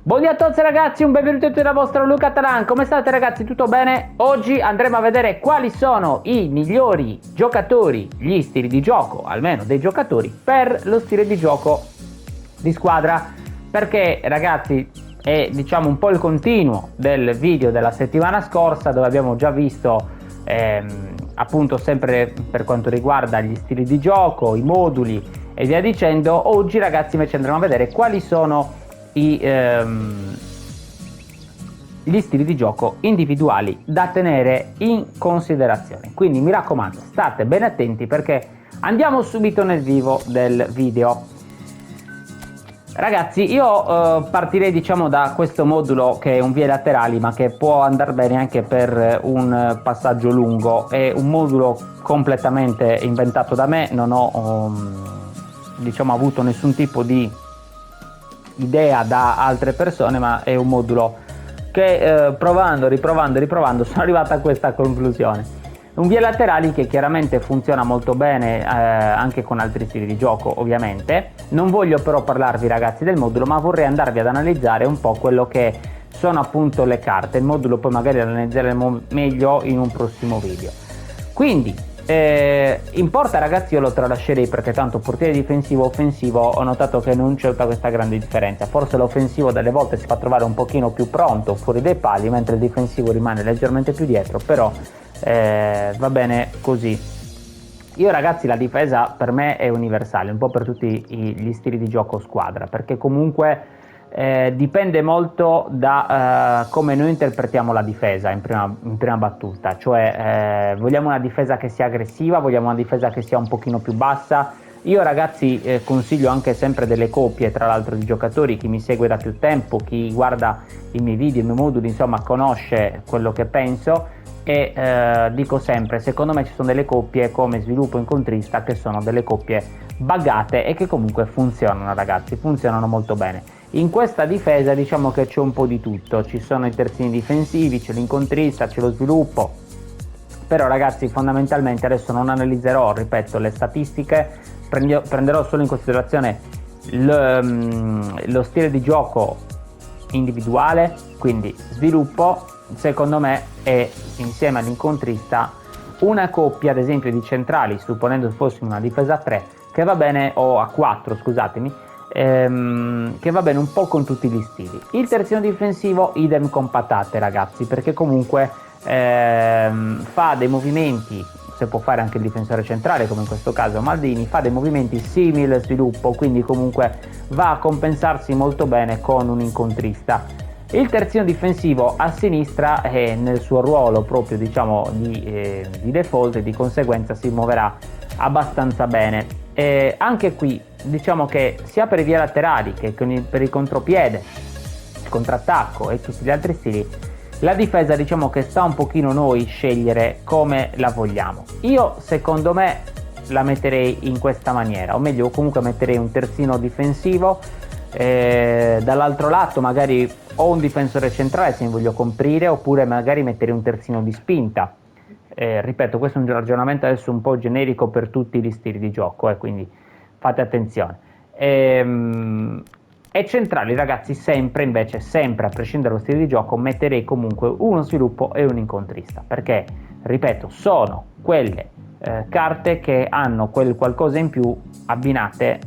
Buongiorno a tutti ragazzi, un benvenuto a tutti da vostro Luca Talan. Come state ragazzi? Tutto bene? Oggi andremo a vedere quali sono i migliori giocatori, gli stili di gioco, almeno dei giocatori, per lo stile di gioco di squadra. Perché ragazzi è un po' il continuo del video della settimana scorsa, dove abbiamo già visto appunto sempre per quanto riguarda gli stili di gioco, i moduli e via dicendo. Oggi ragazzi invece andremo a vedere quali sono gli stili di gioco individuali da tenere in considerazione. Quindi mi raccomando, state ben attenti perché andiamo subito nel vivo del video. Ragazzi, io partirei da questo modulo che è un vie laterali, ma che può andare bene anche per un passaggio lungo. È un modulo completamente inventato da me, non ho avuto nessun tipo di idea da altre persone, ma è un modulo che provando, riprovando sono arrivato a questa conclusione. Un vie laterali che chiaramente funziona molto bene anche con altri stili di gioco, ovviamente. Non voglio però parlarvi ragazzi del modulo, ma vorrei andarvi ad analizzare un po' quello che sono appunto le carte. Il modulo poi magari lo analizzeremo meglio in un prossimo video. Quindi in porta ragazzi io lo tralascerei, perché tanto portiere difensivo offensivo ho notato che non c'è tutta questa grande differenza. Forse l'offensivo delle volte si fa trovare un pochino più pronto fuori dai pali, mentre il difensivo rimane leggermente più dietro, però va bene così. Io ragazzi la difesa per me è universale, un po' per tutti gli stili di gioco squadra, perché comunque dipende molto da come noi interpretiamo la difesa in prima battuta. Cioè vogliamo una difesa che sia aggressiva, vogliamo una difesa che sia un pochino più bassa. Io ragazzi consiglio anche sempre delle coppie tra l'altro di giocatori. Chi mi segue da più tempo, chi guarda i miei video, i miei moduli, insomma conosce quello che penso, e dico sempre, secondo me ci sono delle coppie come sviluppo incontrista che sono delle coppie buggate e che comunque funzionano ragazzi, funzionano molto bene. In questa difesa diciamo che c'è un po' di tutto, ci sono i terzini difensivi, c'è l'incontrista, c'è lo sviluppo, però ragazzi fondamentalmente adesso non analizzerò, ripeto, le statistiche, prenderò solo in considerazione lo stile di gioco individuale. Quindi sviluppo secondo me è, insieme all'incontrista, una coppia ad esempio di centrali, supponendo fossimo una difesa a 3 che va bene, o a 4 scusatemi, che va bene un po' con tutti gli stili. Il terzino difensivo idem con patate ragazzi, perché comunque fa dei movimenti, se può fare anche il difensore centrale come in questo caso Maldini, fa dei movimenti simili al sviluppo, quindi comunque va a compensarsi molto bene con un incontrista. Il terzino difensivo a sinistra è nel suo ruolo proprio di default, e di conseguenza si muoverà abbastanza bene. Anche qui diciamo che sia per i vie laterali che per il contropiede, il contrattacco e tutti gli altri stili, la difesa diciamo che sta un pochino noi scegliere come la vogliamo. Io secondo me la metterei in questa maniera, o meglio comunque metterei un terzino difensivo, dall'altro lato magari o un difensore centrale se mi voglio coprire, oppure magari metterei un terzino di spinta. Ripeto, questo è un ragionamento adesso un po' generico per tutti gli stili di gioco, quindi fate attenzione. E centrali ragazzi sempre a prescindere dallo stile di gioco metterei comunque uno sviluppo e un incontrista, perché ripeto sono quelle carte che hanno quel qualcosa in più abbinate,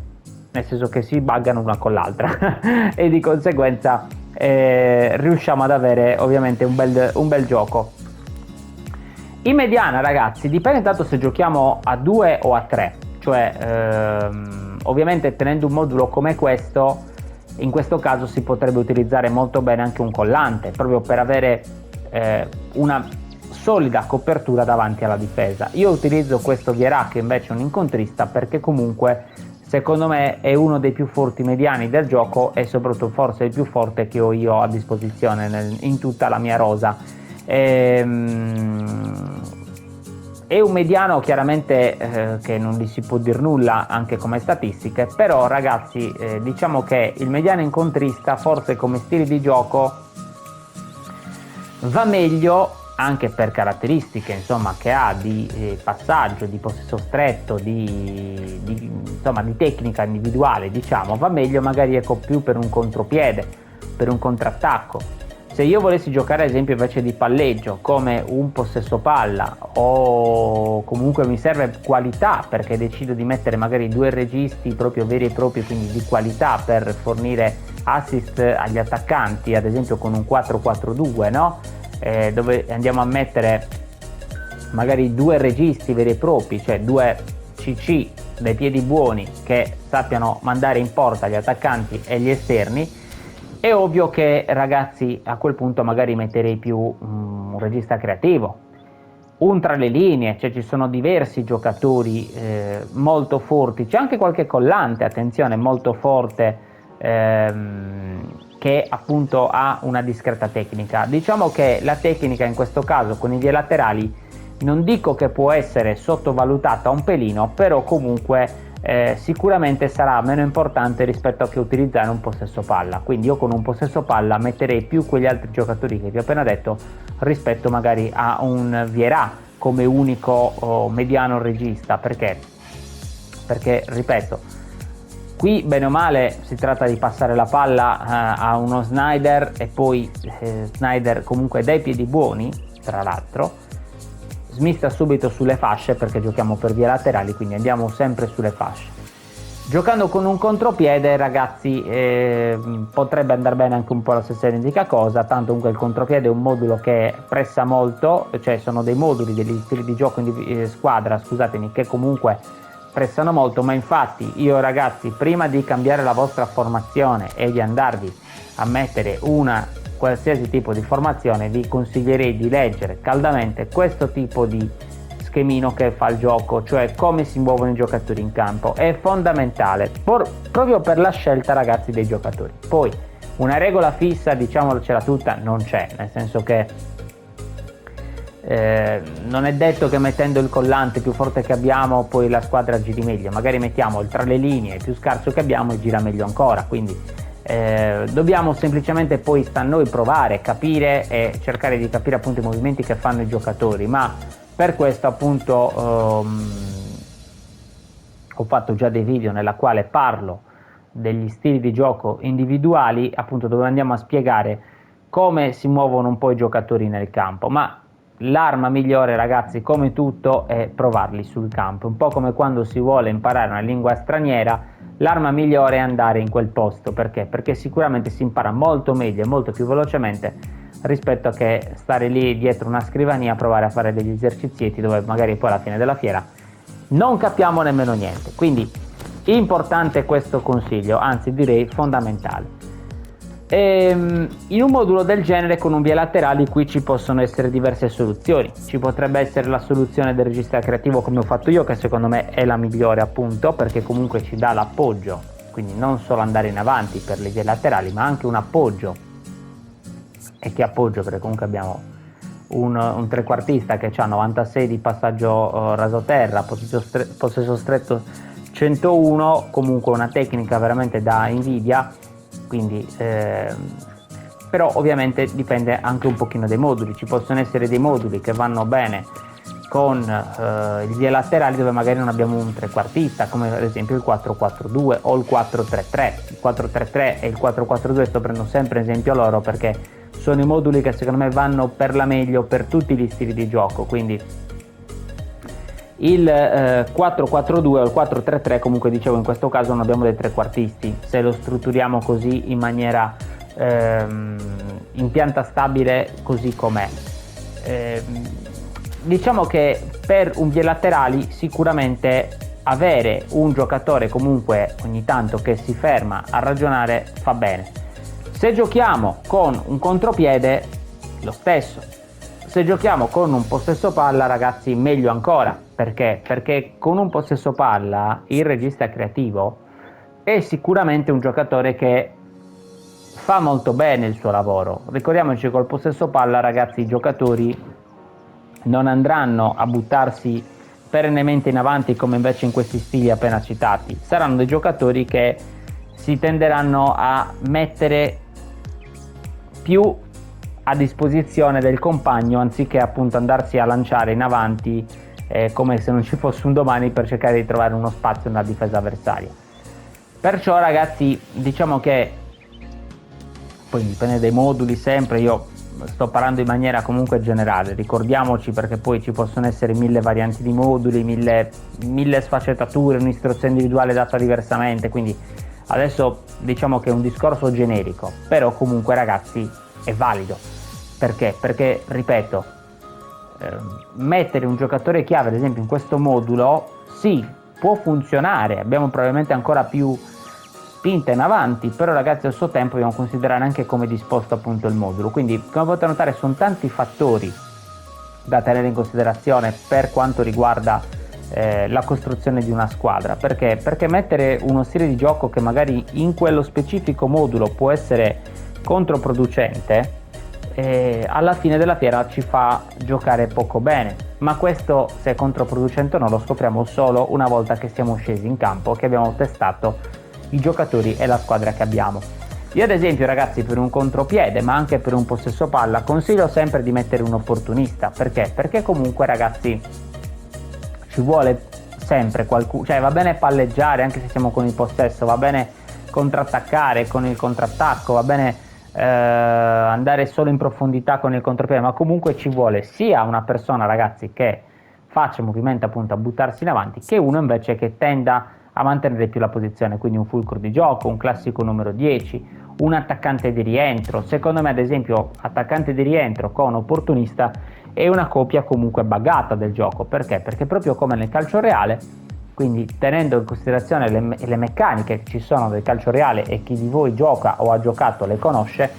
nel senso che si buggano una con l'altra e di conseguenza riusciamo ad avere ovviamente un bel gioco. In mediana ragazzi dipende tanto se giochiamo a 2 o a 3, cioè ovviamente tenendo un modulo come questo, in questo caso si potrebbe utilizzare molto bene anche un collante, proprio per avere una solida copertura davanti alla difesa. Io utilizzo questo Vieira, che invece è un incontrista, perché comunque secondo me è uno dei più forti mediani del gioco, e soprattutto forse il più forte che ho io a disposizione in tutta la mia rosa. È un mediano chiaramente che non gli si può dir nulla anche come statistiche, però ragazzi diciamo che il mediano incontrista forse come stile di gioco va meglio, anche per caratteristiche insomma che ha di passaggio, di possesso stretto, di tecnica individuale, va meglio magari più per un contropiede, per un contrattacco. Se io volessi giocare ad esempio invece di palleggio come un possesso palla, o comunque mi serve qualità perché decido di mettere magari 2 registi proprio veri e propri, quindi di qualità, per fornire assist agli attaccanti, ad esempio con un 4-4-2, no? Dove andiamo a mettere magari 2 registi veri e propri, cioè 2 CC dai piedi buoni che sappiano mandare in porta gli attaccanti e gli esterni. È ovvio che, ragazzi, a quel punto magari metterei più un regista creativo, un tra le linee, cioè ci sono diversi giocatori molto forti, c'è anche qualche collante, attenzione, molto forte, che appunto ha una discreta tecnica. Diciamo che la tecnica in questo caso con i vie laterali non dico che può essere sottovalutata un pelino, però comunque sicuramente sarà meno importante rispetto a che utilizzare un possesso palla. Quindi io con un possesso palla metterei più quegli altri giocatori che vi ho appena detto rispetto magari a un Vieira come unico mediano regista. Perché ripeto, qui bene o male si tratta di passare la palla a uno Sneijder, e poi Sneijder comunque dai piedi buoni, tra l'altro smista subito sulle fasce perché giochiamo per vie laterali, quindi andiamo sempre sulle fasce. Giocando con un contropiede, ragazzi, potrebbe andare bene anche un po' la stessa identica cosa, tanto comunque il contropiede è un modulo che pressa molto, cioè sono dei moduli, degli stili di gioco in squadra, scusatemi, che comunque pressano molto. Ma infatti io, ragazzi, prima di cambiare la vostra formazione e di andarvi a mettere una qualsiasi tipo di formazione, vi consiglierei di leggere caldamente questo tipo di schemino che fa il gioco, cioè come si muovono i giocatori in campo. È fondamentale proprio per la scelta, ragazzi, dei giocatori. Poi una regola fissa, diciamocela tutta, non c'è, nel senso che non è detto che mettendo il collante più forte che abbiamo poi la squadra giri meglio, magari mettiamo il tra le linee più scarso che abbiamo e gira meglio ancora. Quindi dobbiamo semplicemente, poi sta a noi provare, capire e cercare di capire appunto i movimenti che fanno i giocatori. Ma per questo appunto ho fatto già dei video nella quale parlo degli stili di gioco individuali, appunto, dove andiamo a spiegare come si muovono un po' i giocatori nel campo. Ma l'arma migliore, ragazzi, come tutto, è provarli sul campo. Un po' come quando si vuole imparare una lingua straniera, l'arma migliore è andare in quel posto. Perché? Perché sicuramente si impara molto meglio e molto più velocemente rispetto a che stare lì dietro una scrivania a provare a fare degli esercizietti dove magari poi alla fine della fiera non capiamo nemmeno niente. Quindi importante questo consiglio, anzi direi fondamentale. In un modulo del genere con un vie laterali qui ci possono essere diverse soluzioni. Ci potrebbe essere la soluzione del regista creativo come ho fatto io, che secondo me è la migliore, appunto perché comunque ci dà l'appoggio, quindi non solo andare in avanti per le vie laterali ma anche un appoggio. E che appoggio? Perché comunque abbiamo un trequartista che ha 96 di passaggio rasoterra, possesso stretto 101, comunque una tecnica veramente da invidia. Quindi però ovviamente dipende anche un pochino dai moduli. Ci possono essere dei moduli che vanno bene con i vie laterali dove magari non abbiamo un trequartista, come ad esempio il 4-4-2 o il 4-3-3. Il 4-3-3 e il 4-4-2 sto prendendo sempre esempio loro perché sono i moduli che secondo me vanno per la meglio per tutti gli stili di gioco. Quindi il 4-4-2 o il 4-3-3, comunque dicevo, in questo caso non abbiamo dei trequartisti. Se lo strutturiamo così in maniera in pianta stabile così com'è, diciamo che per un vie laterali sicuramente avere un giocatore comunque ogni tanto che si ferma a ragionare fa bene. Se giochiamo con un contropiede, lo stesso. Se giochiamo con un possesso palla, ragazzi, meglio ancora. Perché? Perché con un possesso palla il regista creativo è sicuramente un giocatore che fa molto bene il suo lavoro. Ricordiamoci, col possesso palla, ragazzi, i giocatori non andranno a buttarsi perennemente in avanti come invece in questi stili appena citati. Saranno dei giocatori che si tenderanno a mettere più a disposizione del compagno anziché appunto andarsi a lanciare in avanti come se non ci fosse un domani per cercare di trovare uno spazio nella difesa avversaria. Perciò, ragazzi, diciamo che poi dipende dai moduli sempre, io sto parlando in maniera comunque generale, ricordiamoci, perché poi ci possono essere 1000 varianti di moduli, 1000 sfaccettature, un'istruzione individuale data diversamente, quindi adesso diciamo che è un discorso generico, però comunque ragazzi è valido. Perché? Perché, ripeto, mettere un giocatore chiave ad esempio in questo modulo sì, può funzionare, abbiamo probabilmente ancora più spinta in avanti, però ragazzi al suo tempo dobbiamo considerare anche come è disposto appunto il modulo, quindi come potete notare sono tanti fattori da tenere in considerazione per quanto riguarda la costruzione di una squadra. Perché mettere uno stile di gioco che magari in quello specifico modulo può essere controproducente, alla fine della fiera ci fa giocare poco bene, ma questo, se è controproducente o no, lo scopriamo solo una volta che siamo scesi in campo, che abbiamo testato i giocatori e la squadra che abbiamo. Io ad esempio ragazzi, per un contropiede ma anche per un possesso palla consiglio sempre di mettere un opportunista. Perché comunque ragazzi ci vuole sempre qualcuno, cioè va bene palleggiare anche se siamo con il possesso, va bene contrattaccare con il contrattacco, va bene andare solo in profondità con il contropiede, ma comunque ci vuole sia una persona ragazzi che faccia movimento appunto a buttarsi in avanti, che uno invece che tenda a mantenere più la posizione, quindi un fulcro di gioco, un classico numero 10, un attaccante di rientro. Secondo me ad esempio attaccante di rientro con opportunista è una coppia comunque buggata del gioco. Perché? Perché proprio come nel calcio reale, quindi tenendo in considerazione le meccaniche che ci sono del calcio reale, e chi di voi gioca o ha giocato le conosce,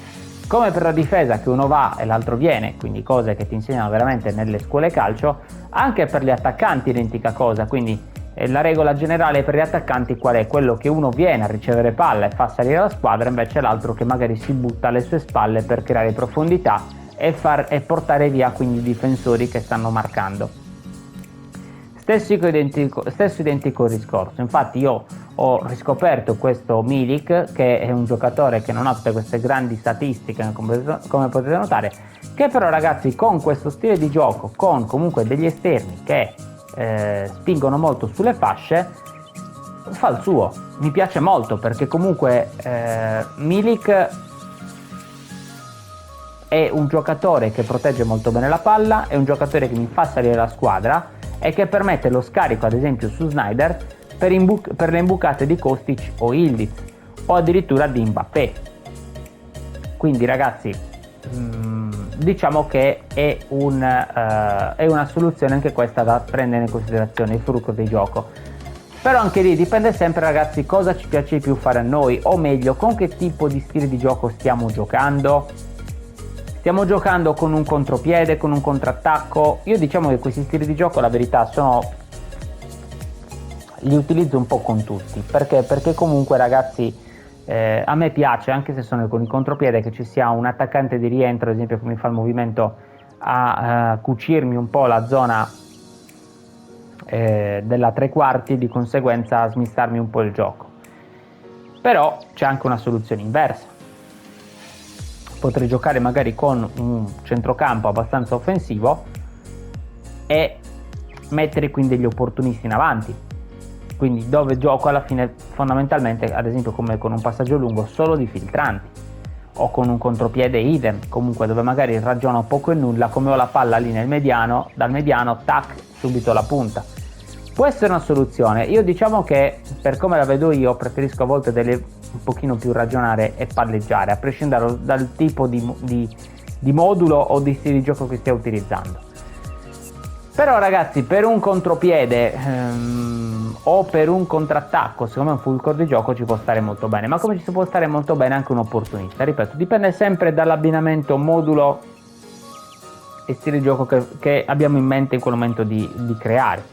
come per la difesa che uno va e l'altro viene, quindi cose che ti insegnano veramente nelle scuole calcio, anche per gli attaccanti identica cosa. Quindi la regola generale per gli attaccanti qual è? Quello che uno viene a ricevere palla e fa salire la squadra, invece l'altro che magari si butta alle sue spalle per creare profondità e portare via quindi i difensori che stanno marcando. Stesso identico discorso. Infatti io ho riscoperto questo Milik, che è un giocatore che non ha tutte queste grandi statistiche come potete notare, che però ragazzi con questo stile di gioco, con comunque degli esterni che spingono molto sulle fasce, fa il suo. Mi piace molto perché comunque Milik è un giocatore che protegge molto bene la palla, è un giocatore che mi fa salire la squadra e che permette lo scarico ad esempio su Snyder per le imbucate di Kostic o Ildiz o addirittura di Mbappé. Quindi ragazzi diciamo che è una soluzione anche questa da prendere in considerazione, il frutto di gioco. Però anche lì dipende sempre ragazzi cosa ci piace di più fare a noi, o meglio con che tipo di stile di gioco stiamo giocando. Stiamo giocando con un contropiede, con un contrattacco. Io diciamo che questi stili di gioco la verità li utilizzo un po' con tutti, perché comunque ragazzi a me piace, anche se sono con il contropiede, che ci sia un attaccante di rientro ad esempio che mi fa il movimento a cucirmi un po' la zona della tre quarti, di conseguenza a smistarmi un po' il gioco. Però c'è anche una soluzione inversa. Potrei giocare magari con un centrocampo abbastanza offensivo e mettere quindi degli opportunisti in avanti, quindi dove gioco alla fine fondamentalmente ad esempio come con un passaggio lungo solo di filtranti, o con un contropiede idem, comunque dove magari ragiono poco e nulla, come ho la palla lì nel mediano, dal mediano tac subito la punta. Può essere una soluzione. Io diciamo che per come la vedo io preferisco a volte un pochino più ragionare e palleggiare, a prescindere dal tipo di modulo o di stile di gioco che stia utilizzando. Però ragazzi, per un contropiede o per un contrattacco, secondo me un fulcro di gioco ci può stare molto bene, ma come ci può stare molto bene anche un opportunista. Ripeto, dipende sempre dall'abbinamento modulo e stile di gioco che abbiamo in mente in quel momento di creare.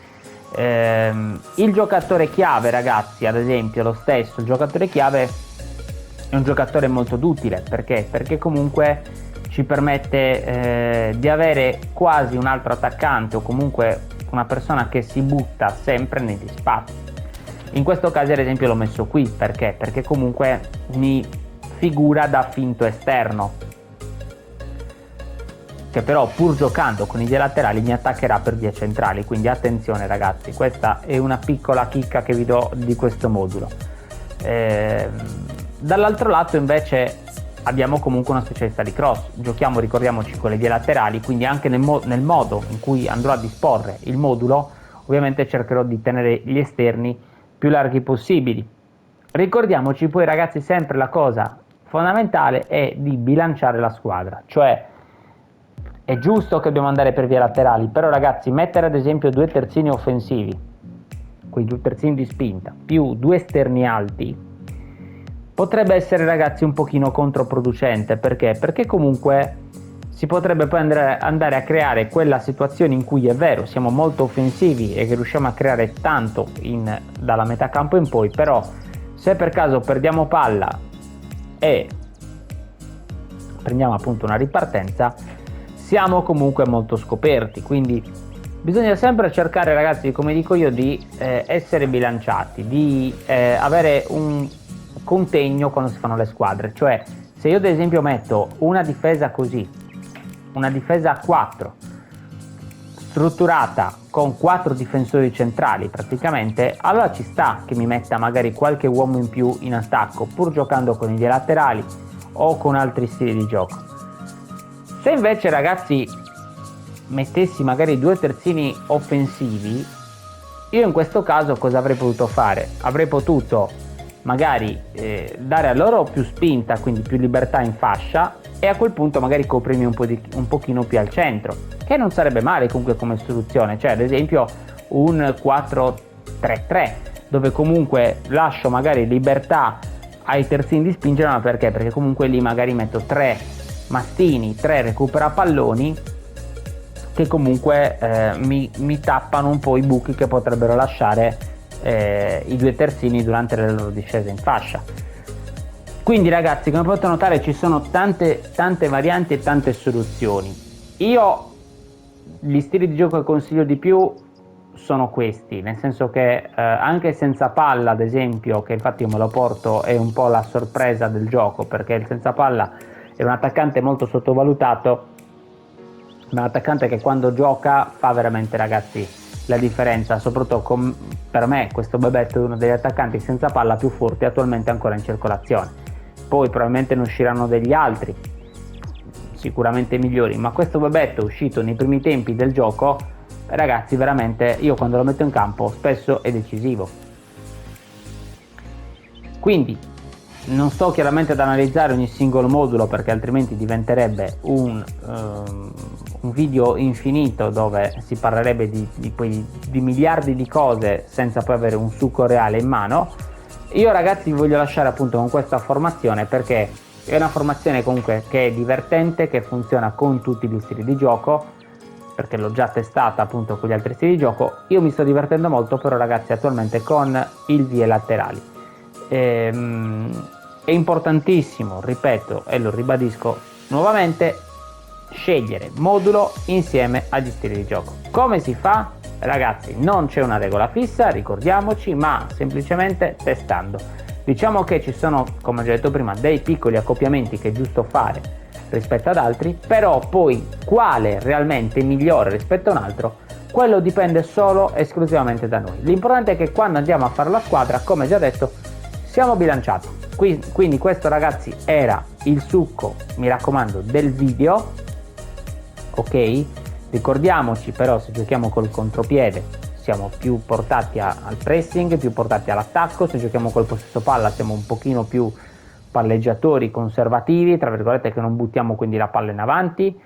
Il giocatore chiave ragazzi, ad esempio lo stesso, il giocatore chiave è un giocatore molto utile. Perché comunque ci permette di avere quasi un altro attaccante, o comunque una persona che si butta sempre negli spazi. In questo caso ad esempio l'ho messo qui perché comunque mi figura da finto esterno, che però pur giocando con i due laterali mi attaccherà per vie centrali. Quindi attenzione ragazzi, questa è una piccola chicca che vi do di questo modulo. Dall'altro lato invece abbiamo comunque una specialità di cross, giochiamo, ricordiamoci, con le vie laterali, quindi anche nel modo in cui andrò a disporre il modulo, ovviamente cercherò di tenere gli esterni più larghi possibili. Ricordiamoci poi, ragazzi, sempre la cosa fondamentale è di bilanciare la squadra, cioè è giusto che dobbiamo andare per vie laterali, però ragazzi, mettere ad esempio 2 terzini offensivi, quei 2 terzini di spinta, più 2 esterni alti, potrebbe essere, ragazzi, un pochino controproducente. Perché? Perché comunque si potrebbe poi andare a creare quella situazione in cui è vero, siamo molto offensivi e che riusciamo a creare tanto dalla metà campo in poi, però se per caso perdiamo palla e prendiamo appunto una ripartenza, siamo comunque molto scoperti. Quindi bisogna sempre cercare, ragazzi, come dico io, di essere bilanciati, di avere un contegno quando si fanno le squadre. Cioè, se io ad esempio metto una difesa così, una difesa a 4 strutturata con 4 difensori centrali praticamente, allora ci sta che mi metta magari qualche uomo in più in attacco, pur giocando con i vie laterali o con altri stili di gioco. Se invece, ragazzi, mettessi magari 2 terzini offensivi, io in questo caso cosa avrei potuto fare? Avrei potuto magari dare a loro più spinta, quindi più libertà in fascia, e a quel punto magari coprirmi un pochino più al centro, che non sarebbe male comunque come soluzione. Cioè, ad esempio un 4-3-3, dove comunque lascio magari libertà ai terzini di spingere. Ma perché? Perché comunque lì magari metto 3 mastini, 3 recupera palloni, che comunque mi tappano un po' i buchi che potrebbero lasciare i 2 terzini durante le loro discese in fascia. Quindi, ragazzi, come potete notare, ci sono tante varianti e tante soluzioni. Io gli stili di gioco che consiglio di più sono questi, nel senso che anche senza palla, ad esempio, che infatti io me lo porto, è un po' la sorpresa del gioco, perché il senza palla è un attaccante molto sottovalutato, ma un attaccante che quando gioca fa veramente, ragazzi, la differenza. Soprattutto per me questo Bebeto è uno degli attaccanti senza palla più forti attualmente ancora in circolazione. Poi probabilmente ne usciranno degli altri sicuramente migliori, ma questo Bebeto uscito nei primi tempi del gioco, ragazzi, veramente io quando lo metto in campo spesso è decisivo. Quindi non sto chiaramente ad analizzare ogni singolo modulo, perché altrimenti diventerebbe un video infinito dove si parlerebbe di miliardi di cose senza poi avere un succo reale in mano. Io, ragazzi, vi voglio lasciare appunto con questa formazione, perché è una formazione comunque che è divertente, che funziona con tutti gli stili di gioco, perché l'ho già testata appunto con gli altri stili di gioco. Io mi sto divertendo molto però, ragazzi, attualmente con il vie laterali. È importantissimo, ripeto e lo ribadisco nuovamente, scegliere modulo insieme agli stili di gioco. Come si fa? Ragazzi, non c'è una regola fissa, ricordiamoci, ma semplicemente testando. Diciamo che ci sono, come ho già detto prima, dei piccoli accoppiamenti che è giusto fare rispetto ad altri, però poi quale realmente è migliore rispetto a un altro, quello dipende solo esclusivamente da noi. L'importante è che quando andiamo a fare la squadra, come già detto, siamo bilanciati. Quindi questo, ragazzi, era il succo, mi raccomando, del video, ok? Ricordiamoci però, se giochiamo col contropiede siamo più portati al pressing, più portati all'attacco. Se giochiamo col possesso palla siamo un pochino più palleggiatori conservativi, tra virgolette, che non buttiamo quindi la palla in avanti,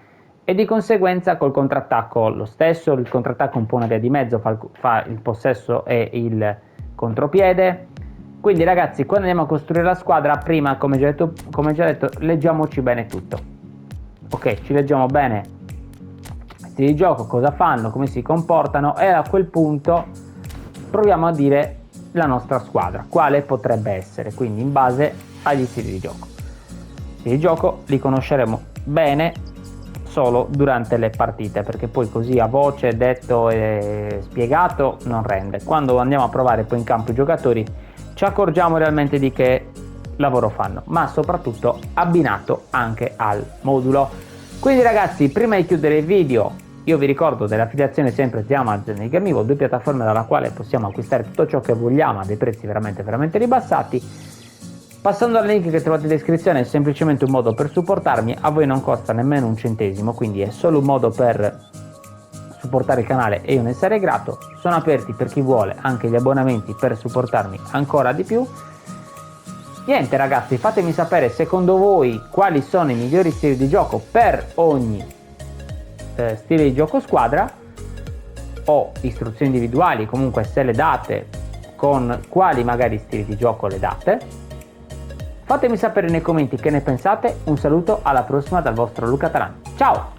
e di conseguenza col contrattacco lo stesso. Il contrattacco è un po' una via di mezzo, fa il possesso e il contropiede. Quindi, ragazzi, quando andiamo a costruire la squadra, prima, come già detto, leggiamoci bene tutto. Ok, ci leggiamo bene stili di gioco, cosa fanno, come si comportano, e a quel punto proviamo a dire la nostra squadra, quale potrebbe essere, quindi in base agli stili di gioco. Gli stili di gioco li conosceremo bene solo durante le partite, perché poi così a voce, detto e spiegato, non rende. Quando andiamo a provare poi in campo i giocatori ci accorgiamo realmente di che lavoro fanno, ma soprattutto abbinato anche al modulo. Quindi, ragazzi, prima di chiudere il video, io vi ricordo dell'affiliazione sempre di Amazon e Gameevo, 2 piattaforme dalla quale possiamo acquistare tutto ciò che vogliamo a dei prezzi veramente ribassati. Passando al link che trovate in descrizione, è semplicemente un modo per supportarmi, a voi non costa nemmeno un centesimo, quindi è solo un modo per supportare il canale e io ne sarei grato. Sono aperti per chi vuole anche gli abbonamenti per supportarmi ancora di più. Niente ragazzi, fatemi sapere secondo voi quali sono i migliori stili di gioco per ogni stile di gioco squadra, o istruzioni individuali, comunque se le date, con quali magari stili di gioco le date. Fatemi sapere nei commenti che ne pensate. Un saluto, alla prossima dal vostro Luca Taran. Ciao!